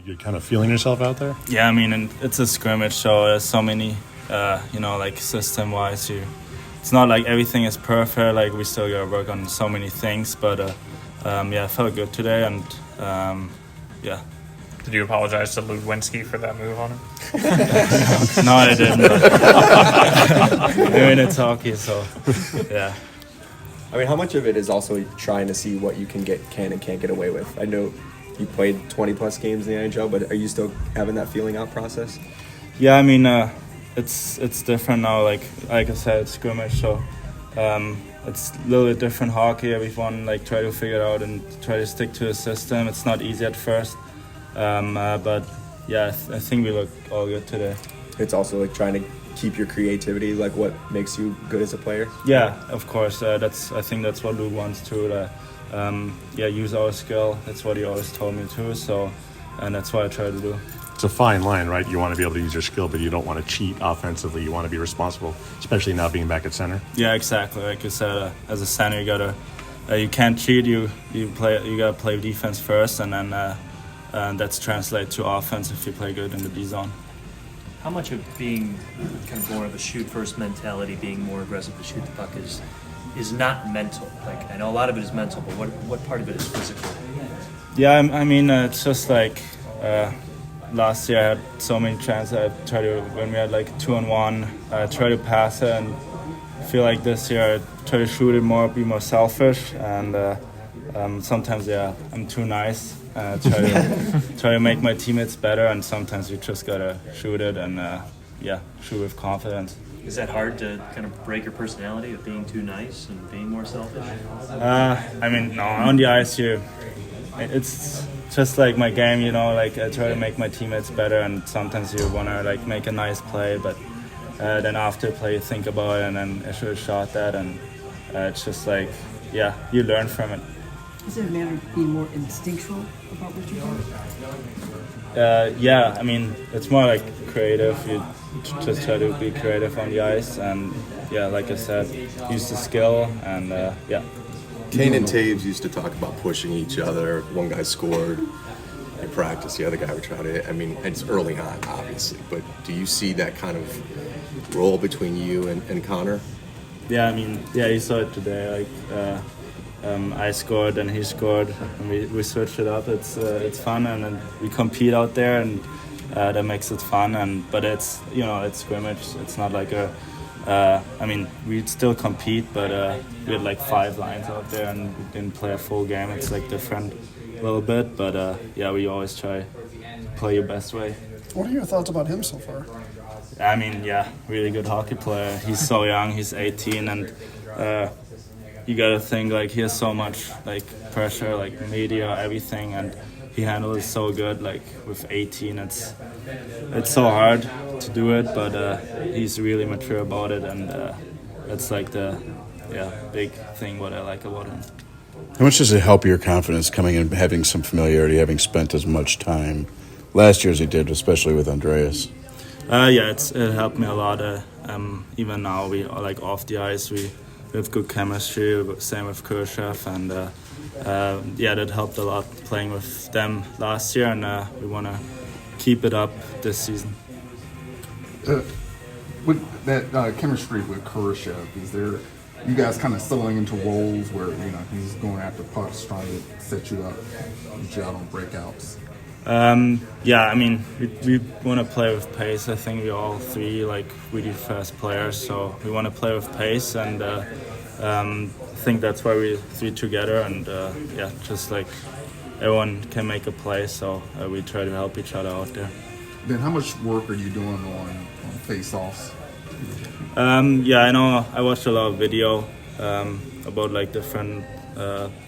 You're kind of feeling yourself out there? Yeah, I mean, and it's a scrimmage, so there's so many, like system-wise, it's not like everything is perfect. Like we still gotta work on so many things, but I felt good today, and yeah. Did you apologize to Ludwinski for that move on him? No, I didn't. I mean, it's hockey, so yeah. I mean, how much of it is also trying to see what you can and can't get away with? I know you played 20-plus games in the NHL, but are you still having that feeling out process? Yeah, I mean, it's different now. Like I said, it's scrimmage, so it's a little bit different hockey. Everyone try to figure it out and try to stick to a system. It's not easy at first, but yeah, I think we look all good today. It's also trying to keep your creativity, what makes you good as a player. Yeah, of course. I think that's what Luke wants to. Use our skill. That's what he always told me to. So, and that's what I try to do. It's a fine line, right? You want to be able to use your skill, but you don't want to cheat offensively. You want to be responsible, especially now being back at center. Yeah, exactly. Like you said, as a center, you can't cheat. You gotta play defense first, and then that's translate to offense if you play good in the D zone. How much of being kind of more of a shoot-first mentality, being more aggressive to shoot the puck is not mental? I know a lot of it is mental, but what part of it is physical? Yeah, I mean, it's just last year I had so many chances. When we had 2-on-1, I try to pass it, and I feel like this year I try to shoot it more, be more selfish, and sometimes I'm too nice. Try to make my teammates better, and sometimes you just gotta shoot it and shoot with confidence. Is that hard to kind of break your personality of being too nice and being more selfish? I mean, no, on the ice it's just like my game, I try to make my teammates better, and sometimes you wanna make a nice play, but then after play you think about it, and then I should have shot that, and it's just you learn from it. Is it a matter of being more instinctual about what you do? I mean, it's more creative. You just try to be creative on the ice, and like I said, use the skill, and Kane and Taves used to talk about pushing each other. One guy scored in practice, the other guy would try to. I mean, it's early on, obviously, but do you see that kind of role between you and Connor? Yeah, I mean, you saw it today. I scored and he scored, and we switched it up. It's fun, and then we compete out there, and that makes it fun. But it's it's scrimmage. It's not I mean, we still compete, but we had 5 lines out there, and we didn't play a full game. It's different a little bit, but we always try to play your best way. What are your thoughts about him so far? I mean, really good hockey player. He's so young. He's 18, and you gotta think he has so much pressure, media, everything, and he handles it so good. With 18, it's so hard to do it, but he's really mature about it, and that's the big thing what I like about him. How much does it help your confidence coming in, having some familiarity, having spent as much time last year as he did, especially with Andreas? It helped me a lot. Even now, we off the ice, we have good chemistry. Same with Khrushchev, and that helped a lot playing with them last year, and we want to keep it up this season. With that chemistry with Khrushchev, is there you guys kind of settling into roles where he's going after pucks, trying to set you up, get you out on breakouts? I mean, we want to play with pace. I think we all three really fast players, so we want to play with pace, and I think that's why we three together, and just everyone can make a play, so we try to help each other out there. Then how much work are you doing on face-offs? I know I watched a lot of video about different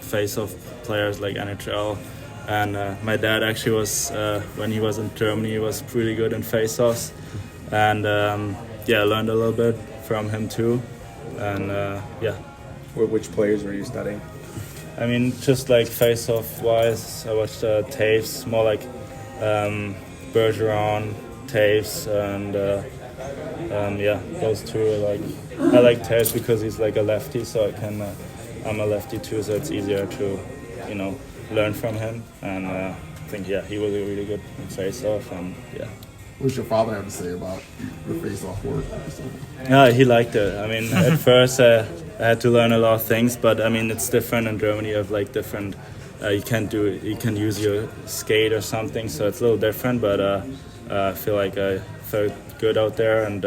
face-off players NHL. And my dad actually was, when he was in Germany, he was pretty good in face-offs. And I learned a little bit from him too. And Which players were you studying? I mean, just face-off wise, I watched Taves, more Bergeron, Taves, and those two are I like Taves because he's a lefty, so I'm a lefty too, so it's easier to, learn from him, and think he was really good in face-off, and What does your father have to say about the face-off work? Yeah, he liked it. I mean, at first I had to learn a lot of things, but I mean it's different in Germany. You have like different. You can use your skate or something, so it's a little different. But I feel like I felt good out there, and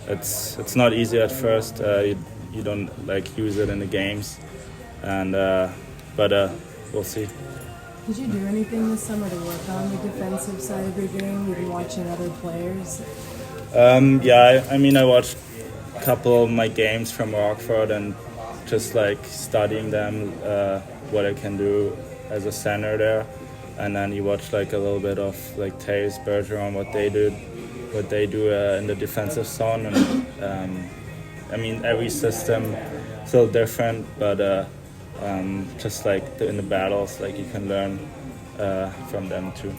it's not easy at first. You don't like use it in the games, and but we'll see. Did you do anything this summer to work on the defensive side of your game, even watching other players? I mean, I watched a couple of my games from Rockford and just like studying them, what I can do as a center there, and then you watch like a little bit of like Taves, Bergeron, what they do in the defensive zone, and I mean every system is still different, but just like in the battles, like you can learn from them too.